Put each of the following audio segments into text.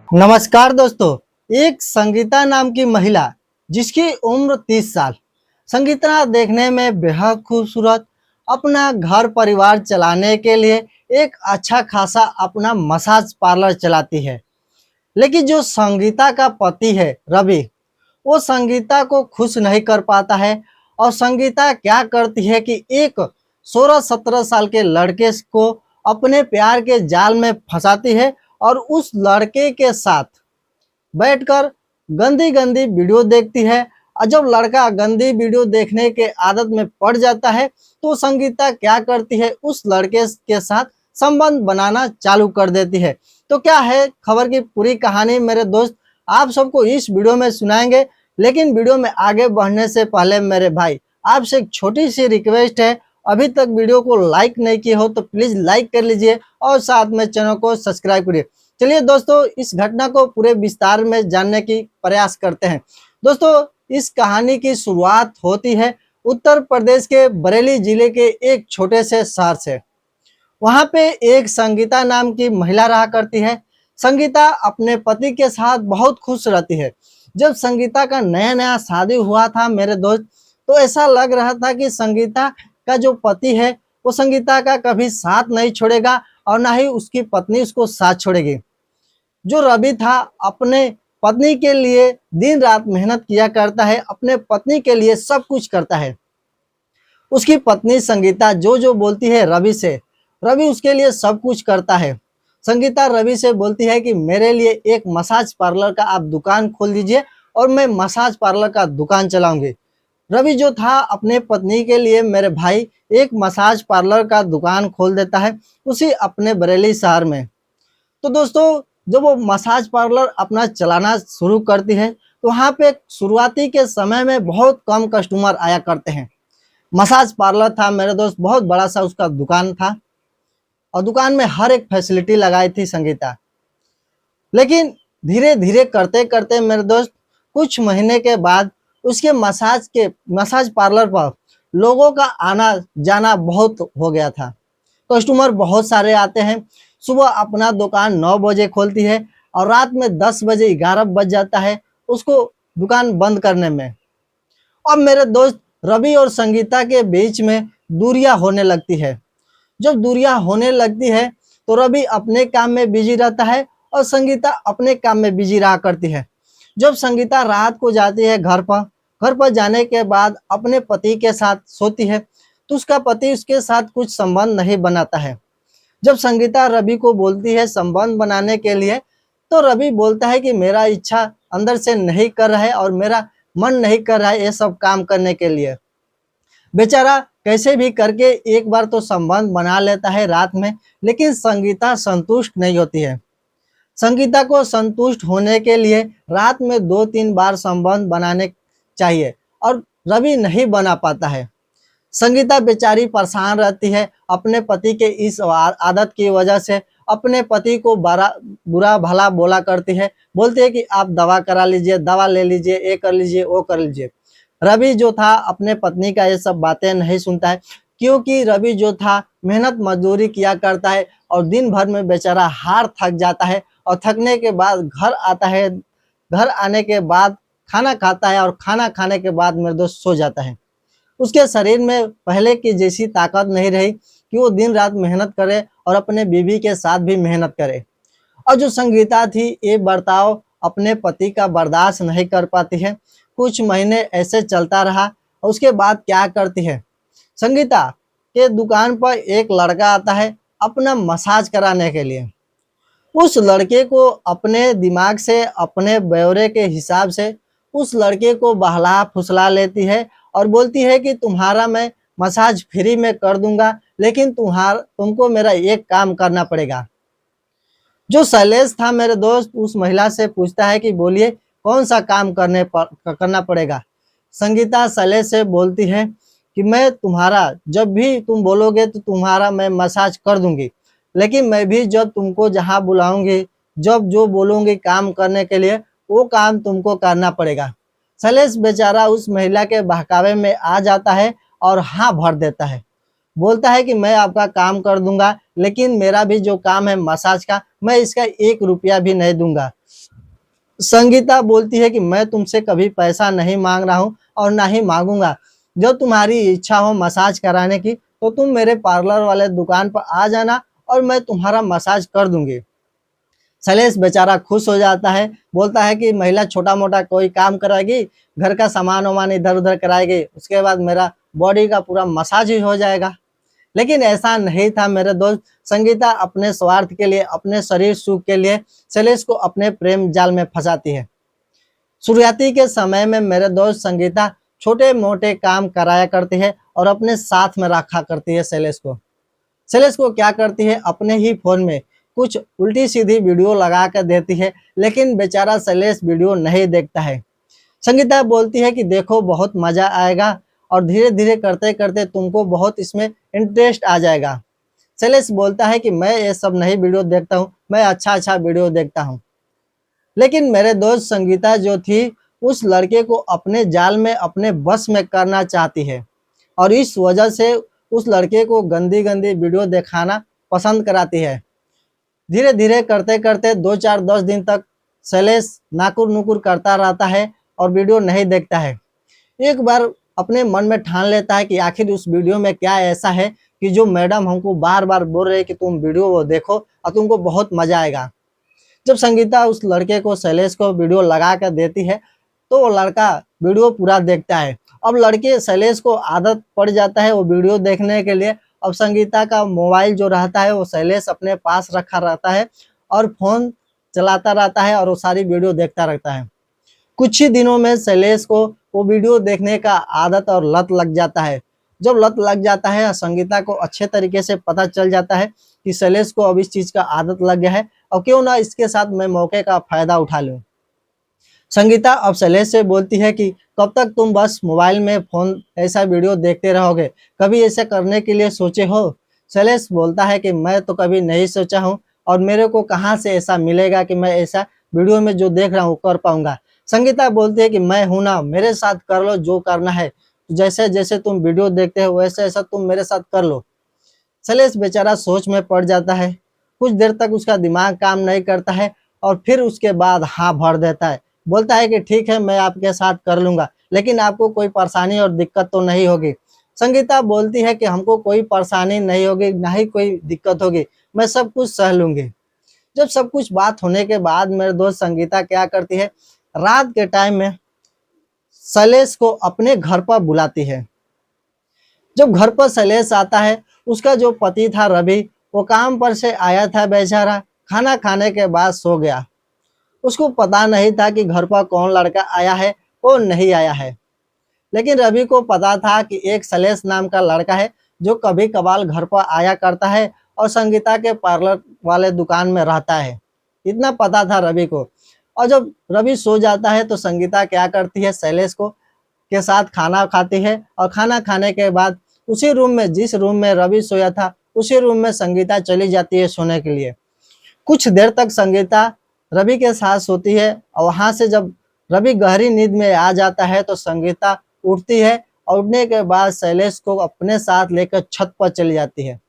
नमस्कार दोस्तों। एक संगीता नाम की महिला जिसकी उम्र 30 साल, संगीता देखने में बेहद खूबसूरत, अपना घर परिवार चलाने के लिए एक अच्छा खासा अपना मसाज पार्लर चलाती है। लेकिन जो संगीता का पति है रवि, वो संगीता को खुश नहीं कर पाता है। और संगीता क्या करती है कि एक 16-17 साल के लड़के को अपने प्यार के जाल में फंसाती है और उस लड़के के साथ बैठकर गंदी गंदी वीडियो देखती है। और जब लड़का गंदी वीडियो देखने के आदत में पड़ जाता है तो संगीता क्या करती है, उस लड़के के साथ संबंध बनाना चालू कर देती है। तो क्या है खबर की पूरी कहानी मेरे दोस्त, आप सबको इस वीडियो में सुनाएंगे। लेकिन वीडियो में आगे बढ़ने से पहले मेरे भाई आपसे एक छोटी सी रिक्वेस्ट है, अभी तक वीडियो को लाइक नहीं किए हो तो प्लीज लाइक कर लीजिए और साथ में चैनल को सब्सक्राइब करिए। चलिए दोस्तों, इस घटना को पूरे विस्तार में जानने की प्रयास करते हैं। दोस्तों, इस कहानी की शुरुआत होती है उत्तर प्रदेश के बरेली जिले के एक छोटे से शहर से। वहां पे एक संगीता नाम की महिला रहा करती है। संगीता अपने पति के साथ बहुत खुश रहती है। जब संगीता का नया नया शादी हुआ था मेरे दोस्त, तो ऐसा लग रहा था कि संगीता का जो पति है वो संगीता का कभी साथ नहीं छोड़ेगा और ना ही उसकी पत्नी उसको साथ छोड़ेगी। जो रवि था अपने पत्नी के लिए दिन रात मेहनत किया करता है, अपने पत्नी के लिए सब कुछ करता है। उसकी पत्नी संगीता जो जो बोलती है रवि से, रवि उसके लिए सब कुछ करता है। संगीता रवि से बोलती है कि मेरे लिए एक मसाज पार्लर का आप दुकान खोल दीजिए और मैं मसाज पार्लर का दुकान चलाऊंगी। रवि जो था अपने पत्नी के लिए मेरे भाई एक मसाज पार्लर का दुकान खोल देता है उसी अपने बरेली शहर में। तो दोस्तों, जब वो मसाज पार्लर अपना चलाना शुरू करती है तो वहाँ पे शुरुआती के समय में बहुत कम कस्टमर आया करते हैं। मसाज पार्लर था मेरे दोस्त, बहुत बड़ा सा उसका दुकान था और दुकान में हर एक फैसिलिटी लगाई थी संगीता। लेकिन धीरे धीरे करते करते मेरे दोस्त कुछ महीने के बाद उसके मसाज पार्लर पर लोगों का आना जाना बहुत हो गया था। कस्टमर बहुत सारे आते हैं। सुबह अपना दुकान 9 बजे खोलती है और रात में 10 बजे 11 बज जाता है उसको दुकान बंद करने में। अब मेरे दोस्त रवि और संगीता के बीच में दूरियां होने लगती है। जब दूरियां होने लगती है तो रवि अपने काम में बिजी रहता है और संगीता अपने काम में बिजी रहा करती है। जब संगीता रात को जाती है घर पर जाने के बाद अपने पति के साथ सोती है तो उसका पति उसके साथ कुछ संबंध नहीं बनाता है। जब संगीता रवि को बोलती है संबंध बनाने के लिए तो रवि बोलता है कि मेरा इच्छा अंदर से नहीं कर रहा है और मेरा मन नहीं कर रहा है ये सब काम करने के लिए। बेचारा कैसे भी करके एक बार तो संबंध बना लेता है रात में, लेकिन संगीता संतुष्ट नहीं होती है। संगीता को संतुष्ट होने के लिए रात में 2-3 बार संबंध बनाने चाहिए और रवि नहीं बना पाता है। संगीता बेचारी परेशान रहती है अपने पति के इस आदत की वजह से। अपने पति को बुरा भला बोला करती है, बोलती है कि आप दवा करा लीजिए, दवा ले लीजिए, ये कर लीजिए, वो कर लीजिए। रवि जो था अपने पत्नी का ये सब बातें नहीं सुनता है, क्योंकि रवि जो था मेहनत मजदूरी किया करता है और दिन भर में बेचारा हार थक जाता है और थकने के बाद घर आता है। घर आने के बाद खाना खाता है और खाना खाने के बाद मेरे दोस्त सो जाता है। उसके शरीर में पहले की जैसी ताकत नहीं रही कि वो दिन रात मेहनत करे और अपने बीवी के साथ भी मेहनत करे। और जो संगीता थी ये बर्ताव अपने पति का बर्दाश्त नहीं कर पाती है। कुछ महीने ऐसे चलता रहा और उसके बाद क्या करती है, संगीता के दुकान पर एक लड़का आता है अपना मसाज कराने के लिए। उस लड़के को अपने दिमाग से अपने ब्यौरे के हिसाब से उस लड़के को बहला फुसला लेती है और बोलती है कि तुम्हारा मैं मसाज फ्री में कर दूंगा, लेकिन तुमको मेरा एक काम करना पड़ेगा। जो शैलेश था मेरे दोस्त उस महिला से पूछता है कि बोलिए कौन सा काम करना पड़ेगा। संगीता शैलेश से बोलती है कि मैं तुम्हारा जब भी तुम बोलोगे तो तुम्हारा मैं मसाज कर दूंगी, लेकिन मैं भी जब तुमको जहाँ बुलाऊंगी, जब जो बोलूंगी काम करने के लिए वो काम तुमको करना पड़ेगा। शैलेश बेचारा उस महिला के बहकावे में आ जाता है और हाँ भर देता है। बोलता है कि मैं आपका काम कर दूंगा, लेकिन मेरा भी जो काम है मसाज का, मैं इसका 1 रुपया भी नहीं दूंगा। संगीता बोलती है कि मैं तुमसे कभी पैसा नहीं मांग रहा हूँ और ना ही मांगूंगा। जो तुम्हारी इच्छा हो मसाज कराने की तो तुम मेरे पार्लर वाले दुकान पर आ जाना और मैं तुम्हारा मसाज कर दूंगी। शैलेश बेचारा खुश हो जाता है, बोलता है कि महिला छोटा मोटा कोई काम कराएगी, घर का सामान वामान इधर उधर कराएगी, उसके बाद मेरा बॉडी का पूरा मसाज ही हो जाएगा। लेकिन ऐसा नहीं था मेरे दोस्त। संगीता अपने स्वार्थ के लिए, अपने शरीर सुख के लिए शैलेश को अपने प्रेम जाल में फंसाती है। शुरुआती के समय में मेरे दोस्त संगीता छोटे मोटे काम कराया करती है और अपने साथ में रखा करती है शैलेश को। शैलेश को क्या करती है, अपने ही फोन में कुछ उल्टी सीधी वीडियो लगा कर देती है, लेकिन बेचारा शैलेश वीडियो नहीं देखता है। संगीता बोलती है कि देखो बहुत मजा आएगा और धीरे धीरे करते करते तुमको बहुत इसमें इंटरेस्ट आ जाएगा। शैलेश बोलता है कि मैं ये सब नहीं वीडियो देखता हूँ, मैं अच्छा अच्छा वीडियो देखता हूँ। लेकिन मेरे दोस्त संगीता जो थी उस लड़के को अपने जाल में, अपने बस में करना चाहती है और इस वजह से उस लड़के को गंदी गंदी वीडियो दिखाना पसंद कराती है। धीरे धीरे करते करते 2-4-10 दिन तक शैलेश नाकुर नुकुर करता रहता है और वीडियो नहीं देखता है। एक बार अपने मन में ठान लेता है कि आखिर उस वीडियो में क्या ऐसा है कि जो मैडम हमको बार बार बोल रहे हैं कि तुम वीडियो वो देखो और तुमको बहुत मजा आएगा। जब संगीता उस लड़के को, शैलेश को वीडियो लगा कर देती है तो वो लड़का वीडियो पूरा देखता है। अब लड़के शैलेश को आदत पड़ जाता है वो वीडियो देखने के लिए। अब संगीता का मोबाइल जो रहता है वो शैलेश अपने पास रखा रहता है और फोन चलाता रहता है और वो सारी वीडियो देखता रहता है। कुछ ही दिनों में शैलेश को वो वीडियो देखने का आदत और लत लग जाता है। जब लत लग जाता है, संगीता को अच्छे तरीके से पता चल जाता है कि शैलेश को अब इस चीज का आदत लग गया है और क्यों ना इसके साथ मैं मौके का फायदा उठा लूं। संगीता अब शैलेश से बोलती है कि कब तक तुम बस मोबाइल में फोन ऐसा वीडियो देखते रहोगे, कभी ऐसे करने के लिए सोचे हो? शैलेश बोलता है कि मैं तो कभी नहीं सोचा हूँ और मेरे को कहाँ से ऐसा मिलेगा कि मैं ऐसा वीडियो में जो देख रहा हूँ कर पाऊंगा। संगीता बोलती है कि मैं हूं ना, मेरे साथ कर लो जो करना है, जैसे जैसे तुम वीडियो देखते हो वैसे ऐसा तुम मेरे साथ कर लो। शैलेश बेचारा सोच में पड़ जाता है। कुछ देर तक उसका दिमाग काम नहीं करता है और फिर उसके बाद हाँ भर देता है। बोलता है कि ठीक है मैं आपके साथ कर लूंगा, लेकिन आपको कोई परेशानी और दिक्कत तो नहीं होगी। संगीता बोलती है कि हमको कोई परेशानी नहीं होगी, ना ही कोई दिक्कत होगी, मैं सब कुछ सह लूंगी। जब सब कुछ बात होने के बाद मेरे दोस्त संगीता क्या करती है, रात के टाइम में शैलेश को अपने घर पर बुलाती है। जब घर पर शैलेश आता है, उसका जो पति था रवि, वो काम पर से आया था बेचारा, खाना खाने के बाद सो गया। उसको पता नहीं था कि घर पर कौन लड़का आया है, कौन नहीं आया है। लेकिन रवि को पता था कि एक शैलेश नाम का लड़का है जो कभी कभार घर पर आया करता है और संगीता के पार्लर वाले दुकान में रहता है। इतना पता था रवि को। और जब रवि सो जाता है तो संगीता क्या करती है, शैलेश को के साथ खाना खाती है और खाना खाने के बाद उसी रूम में, जिस रूम में रवि सोया था, उसी रूम में संगीता चली जाती है सोने के लिए। कुछ देर तक संगीता रवि के साथ सोती है और वहां से जब रवि गहरी नींद में आ जाता है तो संगीता उठती है और उठने के बाद शैलेश को अपने साथ लेकर छत पर चली जाती है।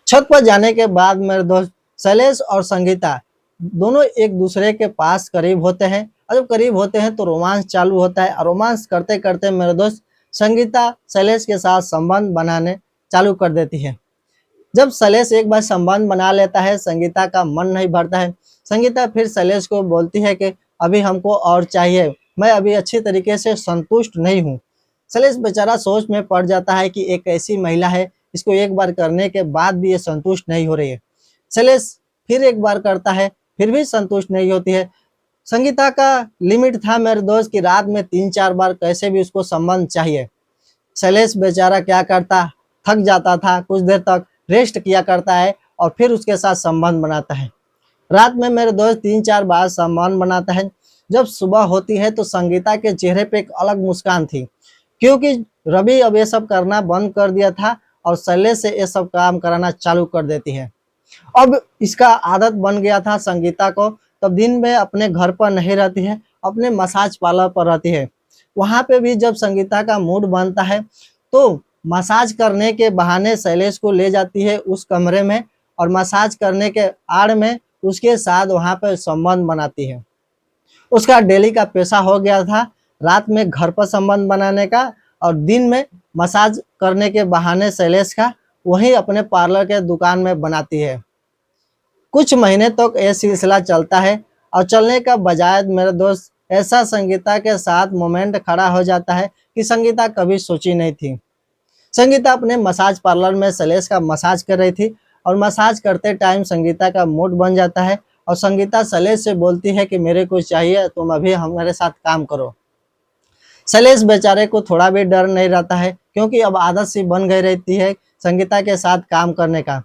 छत पर जाने के बाद मेरे दोस्त शैलेश और संगीता दोनों एक दूसरे के पास करीब होते हैं और जब करीब होते हैं तो रोमांस चालू होता है और रोमांस करते करते मेरे दोस्त संगीता शैलेश के साथ संबंध बनाने चालू कर देती है। जब शैलेश एक बार संबंध बना लेता है, संगीता का मन नहीं भरता है। संगीता फिर शैलेश को बोलती है कि अभी हमको और चाहिए, मैं अभी अच्छी तरीके से संतुष्ट नहीं हूँ। शैलेश बेचारा सोच में पड़ जाता है कि एक ऐसी महिला है, इसको एक बार करने के बाद भी ये संतुष्ट नहीं हो रही है। शैलेश फिर एक बार करता है, फिर भी संतुष्ट नहीं होती है। संगीता का लिमिट था मेरे दोस्त कि रात में 3-4 बार कैसे भी उसको संबंध चाहिए। शैलेश बेचारा क्या करता, थक जाता था, कुछ देर तक रेस्ट किया करता है और फिर उसके साथ संबंध बनाता है। रात में मेरे दोस्त 3-4 बार संबंध बनाता है। जब सुबह होती है तो संगीता के चेहरे पे एक अलग मुस्कान थी, क्योंकि रवि अब ये सब करना बंद कर दिया था और शैलेश से ये सब काम कराना चालू कर देती है। अब इसका आदत बन गया था संगीता को। तब दिन में अपने घर पर नहीं रहती है, अपने मसाज पार्लर पर रहती है। वहां पे भी जब संगीता का मूड बनता है तो मसाज करने के बहाने शैलेश को ले जाती है उस कमरे में और मसाज करने के आड़ में उसके साथ वहां पर संबंध बनाती है। उसका डेली का पेशा हो गया था रात में घर पर संबंध बनाने का और दिन में मसाज करने के बहाने शैलेश का वही अपने पार्लर के दुकान में बनाती है। कुछ महीने तक तो ये सिलसिला चलता है और चलने का बजाय मेरे दोस्त ऐसा संगीता के साथ मोमेंट खड़ा हो जाता है कि संगीता कभी सोची नहीं थी। संगीता अपने मसाज पार्लर में शैलेश का मसाज कर रही थी और मसाज करते टाइम संगीता का मूड बन जाता है और संगीता शैलेश से बोलती है कि मेरे को चाहिए, तुम अभी हमारे साथ काम करो। शैलेश बेचारे को थोड़ा भी डर नहीं रहता है क्योंकि अब आदत सी बन गई रहती है संगीता के साथ काम करने का।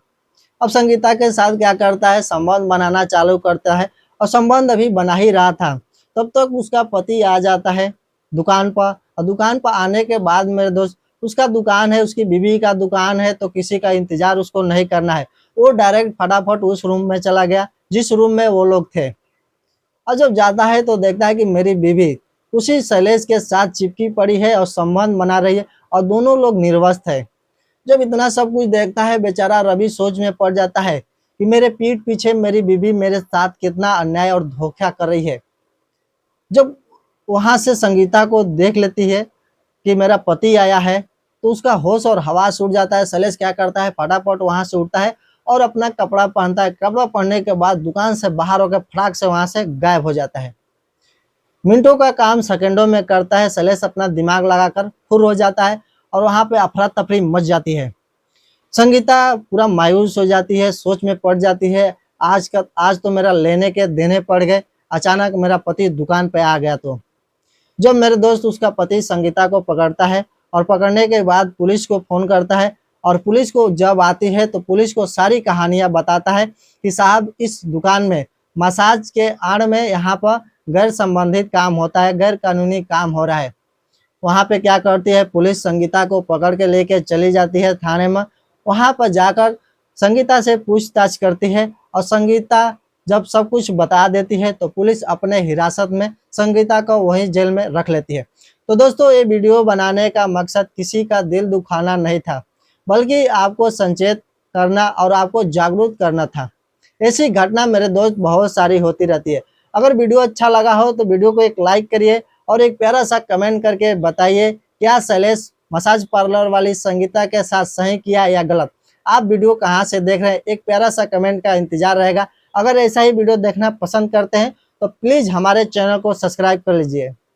अब संगीता के साथ क्या करता है, संबंध बनाना चालू करता है और संबंध अभी बना ही रहा था तब तक उसका पति आ जाता है दुकान पर। और दुकान पर आने के बाद मेरे दोस्त उसका दुकान है, उसकी बीवी का दुकान है, तो किसी का इंतजार उसको नहीं करना है। वो डायरेक्ट फटाफट उस रूम में चला गया जिस रूम में वो लोग थे और जब जाता है तो देखता है कि मेरी बीवी उसी शैलेश के साथ चिपकी पड़ी है और संबंध बना रही है और दोनों लोग निर्वस्त है। जब इतना सब कुछ देखता है बेचारा रवि सोच में पड़ जाता है कि मेरे पीठ पीछे मेरी बीवी मेरे साथ कितना अन्याय और धोखा कर रही है। जब वहां से संगीता को देख लेती है कि मेरा पति आया है तो उसका होश और हवास उड़ जाता है। शैलेश क्या करता है, फटाफट वहां से उठता है और अपना कपड़ा पहनता है। कपड़ा पहनने के बाद दुकान से बाहर होकर फटाक से वहां से गायब हो जाता है। मिनटों का काम सेकंडों में करता है। शैलेश अपना दिमाग लगाकर फुर हो जाता है और वहां पे अफरा तफरी मच जाती है। संगीता पूरा मायूस हो जाती है, सोच में पड़ जाती है आज तो मेरा लेने के देने पड़ गए, अचानक मेरा पति दुकान पे आ गया। तो जब मेरे दोस्त उसका पति संगीता को पकड़ता है और पकड़ने के बाद पुलिस को फोन करता है और पुलिस को जब आती है तो पुलिस को सारी कहानियां बताता है कि साहब इस दुकान में मसाज के आड़ में यहाँ पर गैर संबंधित काम होता है, गैर कानूनी काम हो रहा है। वहां पे क्या करती है पुलिस, संगीता को पकड़ के लेके चली जाती है थाने में। वहां पर जाकर संगीता से पूछताछ करती है और संगीता जब सब कुछ बता देती है तो पुलिस अपने हिरासत में संगीता को वही जेल में रख लेती है। तो दोस्तों ये वीडियो बनाने का मकसद किसी का दिल दुखाना नहीं था, बल्कि आपको संचेत करना और आपको जागरूक करना था। ऐसी घटना मेरे दोस्त बहुत सारी होती रहती है। अगर वीडियो अच्छा लगा हो तो वीडियो को एक लाइक करिए और एक प्यारा सा कमेंट करके बताइए क्या शैलेश मसाज पार्लर वाली संगीता के साथ सही किया या गलत। आप वीडियो कहाँ से देख रहे हैं, एक प्यारा सा कमेंट का इंतजार रहेगा। अगर ऐसा ही वीडियो देखना पसंद करते हैं तो प्लीज़ हमारे चैनल को सब्सक्राइब कर लीजिए।